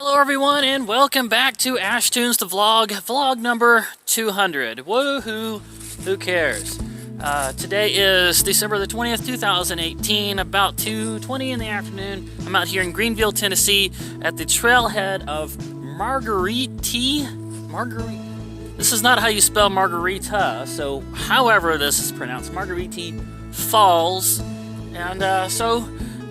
Hello everyone and welcome back to Ashtoons the vlog number 200. Woohoo, who cares? Today is December the 20th, 2018, about 2:20 in the afternoon. I'm out here in Greenville, Tennessee at the trailhead of Margette. This is not how you spell margarita, so however this is pronounced, Margette Falls. And so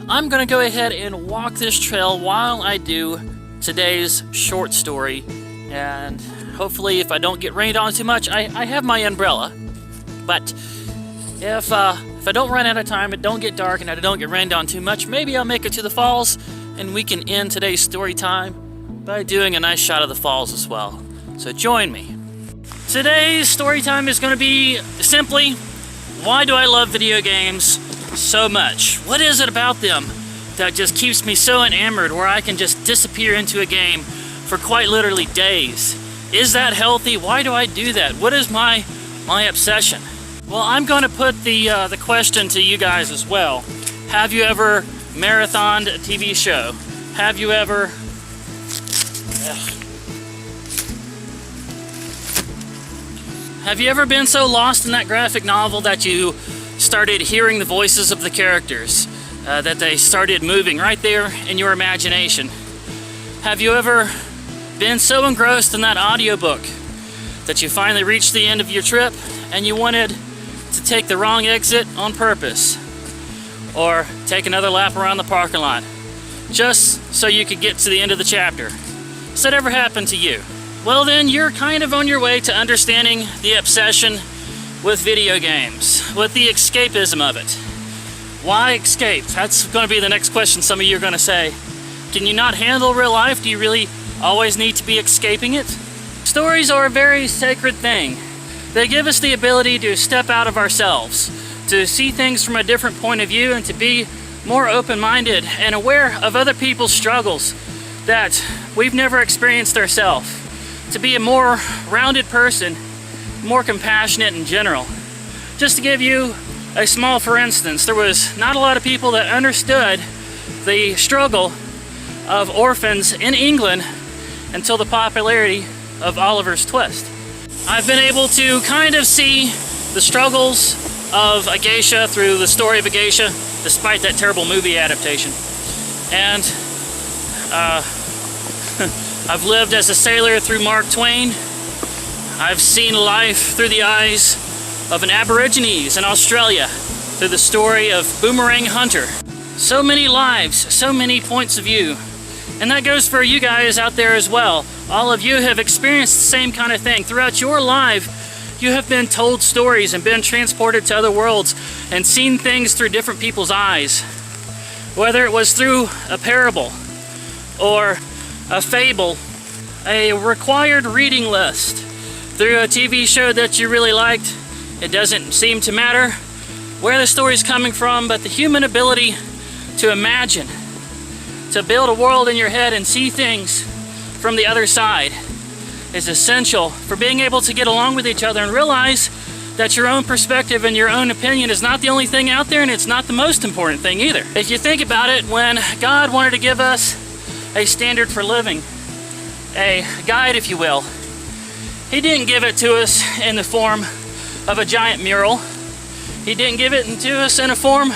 I'm gonna go ahead and walk this trail while I do today's short story, and hopefully if I don't get rained on too much, I have my umbrella, but if I don't run out of time, it don't get dark, and I don't get rained on too much, maybe I'll make it to the falls and we can end today's story time by doing a nice shot of the falls as well. So join me. Today's story time is going to be simply, why do I love video games so much? What is it about them that just keeps me so enamored where I can just disappear into a game for quite literally days? Is that healthy? Why do I do that? What is my obsession? Well, I'm going to put the question to you guys as well. Have you ever marathoned a TV show? Have you ever... Have you ever been so lost in that graphic novel that you started hearing the voices of the characters? That they started moving right there in your imagination? Have you ever been so engrossed in that audiobook that you finally reached the end of your trip and you wanted to take the wrong exit on purpose, or take another lap around the parking lot just so you could get to the end of the chapter? Has that ever happened to you? Well then, you're kind of on your way to understanding the obsession with video games, with the escapism of it. Why escape? That's going to be the next question some of you are going to say. Can you not handle real life? Do you really always need to be escaping it? Stories are a very sacred thing. They give us the ability to step out of ourselves, to see things from a different point of view, and to be more open-minded and aware of other people's struggles that we've never experienced ourselves. To be a more rounded person, more compassionate in general. Just to give you a small for instance, there was not a lot of people that understood the struggle of orphans in England until the popularity of Oliver's Twist. I've been able to kind of see the struggles of a geisha through the story of a geisha, despite that terrible movie adaptation. And I've lived as a sailor through Mark Twain. I've seen life through the eyes of an Aborigines in Australia through the story of Boomerang Hunter. So many lives, so many points of view. And that goes for you guys out there as well. All of you have experienced the same kind of thing. Throughout your life, you have been told stories and been transported to other worlds and seen things through different people's eyes. Whether it was through a parable or a fable, a required reading list, through a TV show that you really liked. It doesn't seem to matter where the story's coming from, but the human ability to imagine, to build a world in your head and see things from the other side is essential for being able to get along with each other and realize that your own perspective and your own opinion is not the only thing out there, and it's not the most important thing either. If you think about it, when God wanted to give us a standard for living, a guide if you will, He didn't give it to us in the form of a giant mural. He didn't give it to us in a form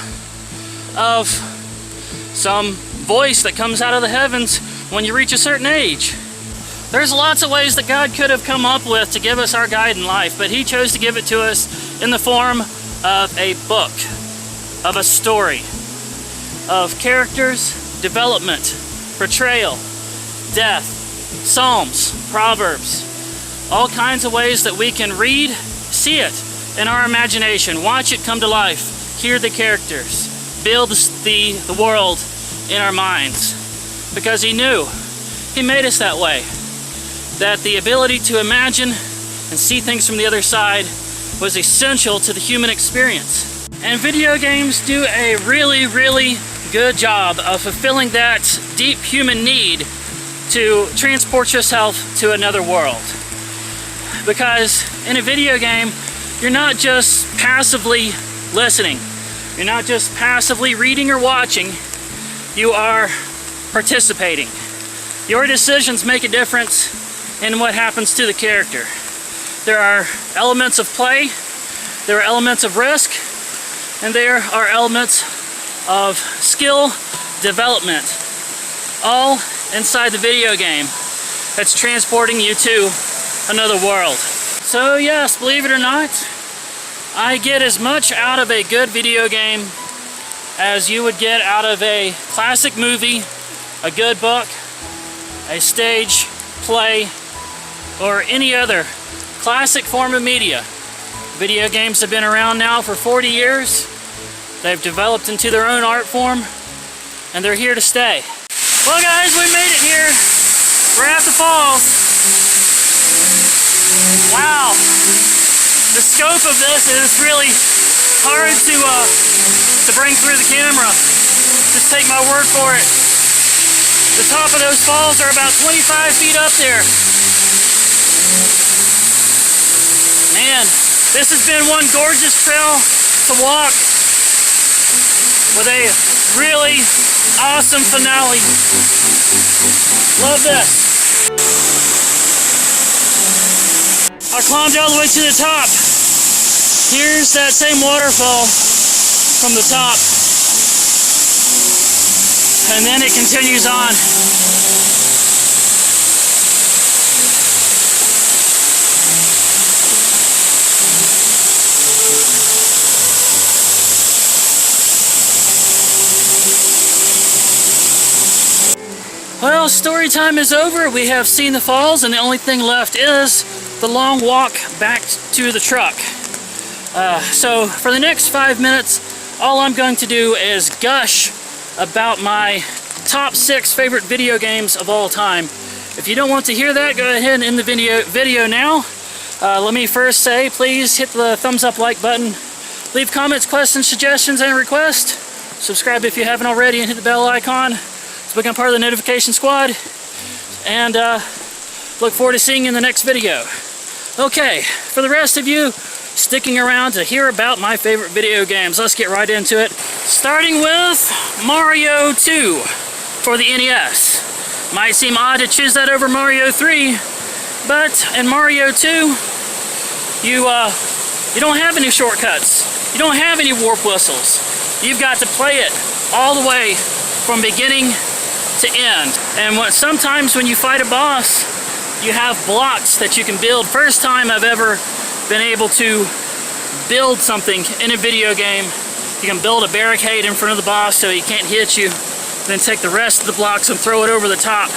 of some voice that comes out of the heavens when you reach a certain age. There's lots of ways that God could have come up with to give us our guide in life, but He chose to give it to us in the form of a book, of a story, of characters, development, portrayal, death, Psalms, Proverbs, all kinds of ways that we can read, see it in our imagination, watch it come to life, hear the characters, build the world in our minds. Because He knew, He made us that way, that the ability to imagine and see things from the other side was essential to the human experience. And video games do a really, really good job of fulfilling that deep human need to transport yourself to another world. Because in a video game, you're not just passively listening. You're not just passively reading or watching. You are participating. Your decisions make a difference in what happens to the character. There are elements of play, there are elements of risk, and there are elements of skill development, all inside the video game that's transporting you to another world. So yes, believe it or not, I get as much out of a good video game as you would get out of a classic movie, a good book, a stage play, or any other classic form of media. Video games have been around now for 40 years. They've developed into their own art form, and they're here to stay. Well guys, we made it here. We're at the falls. Wow. The scope of this is really hard to bring through the camera. Just take my word for it. The top of those falls are about 25 feet up there. Man, this has been one gorgeous trail to walk with a really awesome finale. Love this. I climbed all the way to the top. Here's that same waterfall from the top. And then it continues on. Well, story time is over. We have seen the falls, and the only thing left is the long walk back to the truck. So for the next 5 minutes, all I'm going to do is gush about my top 6 favorite video games of all time. If you don't want to hear that, go ahead and end the video now. Let me first say, please hit the thumbs up like button. Leave comments, questions, suggestions, and requests. Subscribe if you haven't already, and hit the bell icon to become part of the notification squad. And look forward to seeing you in the next video. Okay, for the rest of you sticking around to hear about my favorite video games, let's get right into it. Starting with Mario 2 for the NES. Might seem odd to choose that over Mario 3, but in Mario 2, you don't have any shortcuts. You don't have any warp whistles. You've got to play it all the way from beginning to end. And sometimes when you fight a boss, you have blocks that you can build. First time I've ever been able to build something in a video game. You can build a barricade in front of the boss so he can't hit you, then take the rest of the blocks and throw it over the top.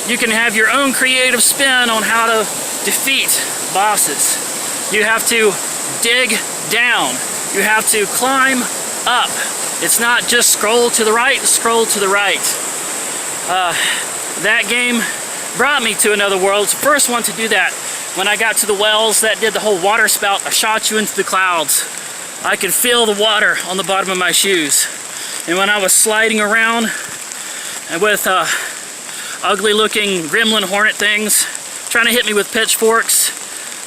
You can have your own creative spin on how to defeat bosses. You have to dig down. You have to climb up. It's not just scroll to the right, scroll to the right. That game brought me to another world. It's the first one to do that. When I got to the wells that did the whole water spout, I shot you into the clouds. I could feel the water on the bottom of my shoes. And when I was sliding around and with ugly looking gremlin hornet things trying to hit me with pitchforks,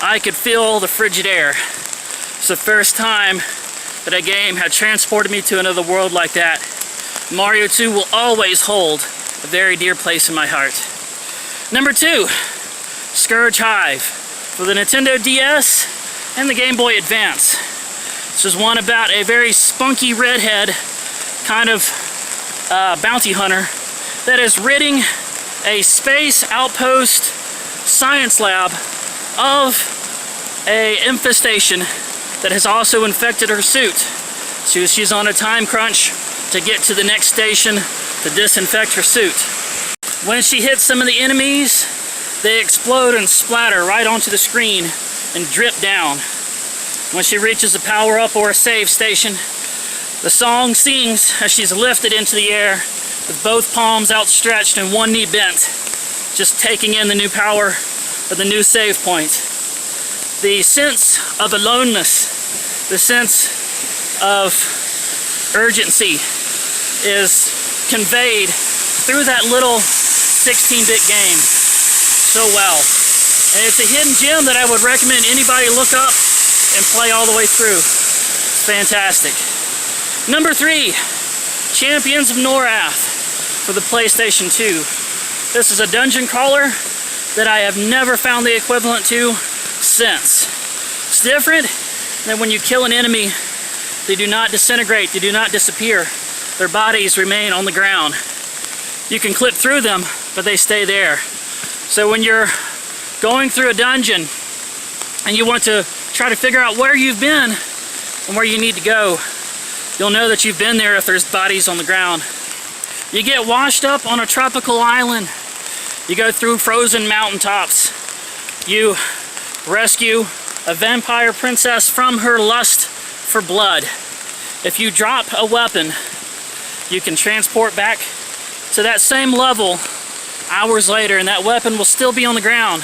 I could feel the frigid air. It's the first time that a game had transported me to another world like that. Mario 2 will always hold a very dear place in my heart. Number 2, Scourge Hive for the Nintendo DS and the Game Boy Advance. This is one about a very spunky redhead kind of bounty hunter that is ridding a space outpost science lab of a infestation that has also infected her suit. So she's on a time crunch to get to the next station to disinfect her suit. When she hits some of the enemies, they explode and splatter right onto the screen and drip down. When she reaches a power-up or a save station, the song sings as she's lifted into the air with both palms outstretched and one knee bent, just taking in the new power of the new save point. The sense of aloneness, the sense of urgency is conveyed through that little 16-bit game so well. And it's a hidden gem that I would recommend anybody look up and play all the way through. It's fantastic. Number 3, Champions of Norath for the PlayStation 2. This is a dungeon crawler that I have never found the equivalent to since. It's different than when you kill an enemy. They do not disintegrate, they do not disappear. Their bodies remain on the ground. You can clip through them, but they stay there. So when you're going through a dungeon and you want to try to figure out where you've been and where you need to go, you'll know that you've been there if there's bodies on the ground. You get washed up on a tropical island. You go through frozen mountaintops. You rescue a vampire princess from her lust for blood. If you drop a weapon, you can transport back to that same level hours later, and that weapon will still be on the ground,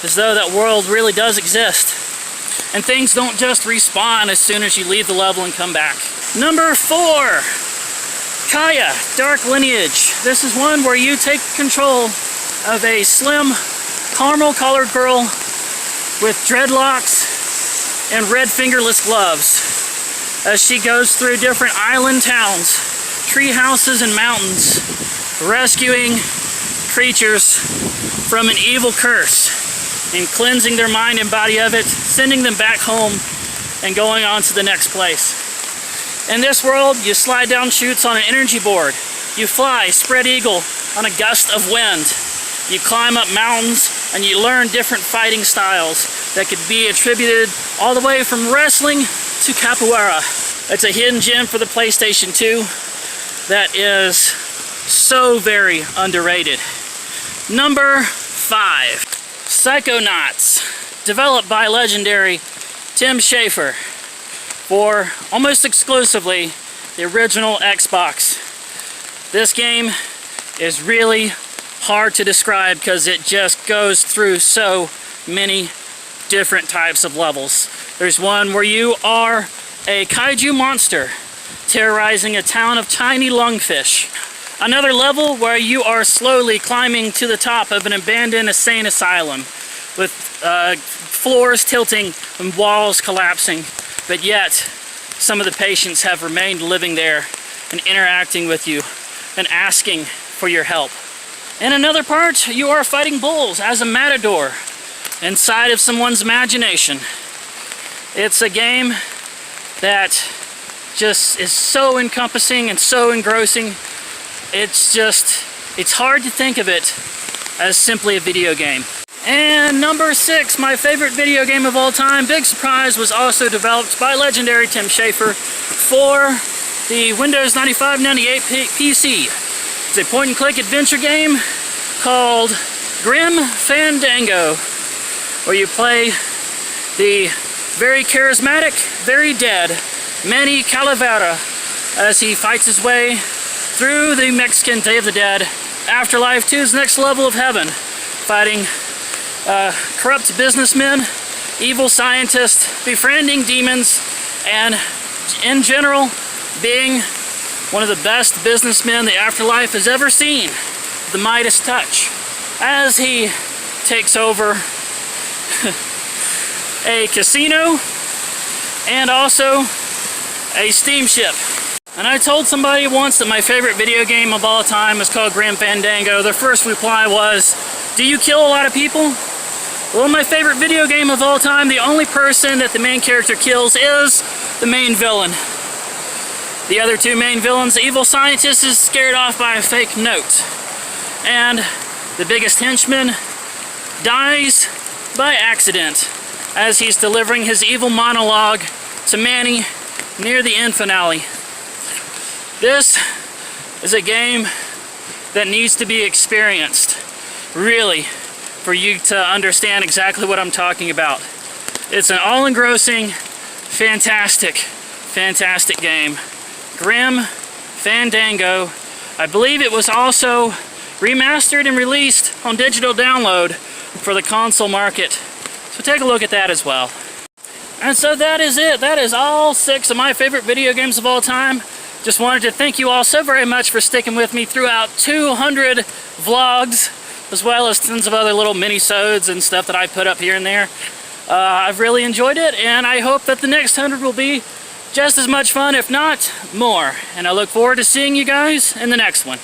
as though that world really does exist. And things don't just respawn as soon as you leave the level and come back. Number 4, Kaya, Dark Lineage. This is one where you take control of a slim, caramel-colored girl with dreadlocks and red fingerless gloves as she goes through different island towns, tree houses, and mountains, rescuing creatures from an evil curse and cleansing their mind and body of it, sending them back home and going on to the next place. In this world, you slide down chutes on an energy board. You fly spread eagle on a gust of wind. You climb up mountains and you learn different fighting styles that could be attributed all the way from wrestling to capoeira. It's a hidden gem for the PlayStation 2 that is so very underrated. Number 5, Psychonauts, developed by legendary Tim Schafer for almost exclusively the original Xbox. This game is really hard to describe because it just goes through so many different types of levels. There's one where you are a kaiju monster terrorizing a town of tiny lungfish. Another level where you are slowly climbing to the top of an abandoned insane asylum with floors tilting and walls collapsing, but yet some of the patients have remained living there and interacting with you and asking for your help. In another part, you are fighting bulls as a matador inside of someone's imagination. It's a game that just is so encompassing and so engrossing. It's hard to think of it as simply a video game. And number 6, my favorite video game of all time, big surprise, was also developed by legendary Tim Schafer for the Windows 95-98 PC. It's a point-and-click adventure game called Grim Fandango, where you play the very charismatic, very dead Manny Calavera as he fights his way through the Mexican Day of the Dead afterlife to his next level of heaven, fighting corrupt businessmen, evil scientists, befriending demons, and in general being one of the best businessmen the afterlife has ever seen, the Midas touch, as he takes over a casino and also a steamship. And I told somebody once that my favorite video game of all time is called Grim Fandango. Their first reply was, "Do you kill a lot of people?" Well, in my favorite video game of all time, the only person that the main character kills is the main villain. The other two main villains, the evil scientist, is scared off by a fake note. And the biggest henchman dies by accident as he's delivering his evil monologue to Manny near the end finale. This is a game that needs to be experienced, really, for you to understand exactly what I'm talking about. It's an all-engrossing, fantastic, fantastic game. Grim Fandango. I believe it was also remastered and released on digital download for the console market. So take a look at that as well. And so that is it. That is all 6 of my favorite video games of all time. Just wanted to thank you all so very much for sticking with me throughout 200 vlogs, as well as tons of other little mini-sodes and stuff that I put up here and there. I've really enjoyed it, and I hope that the next 100 will be just as much fun, if not more. And I look forward to seeing you guys in the next one.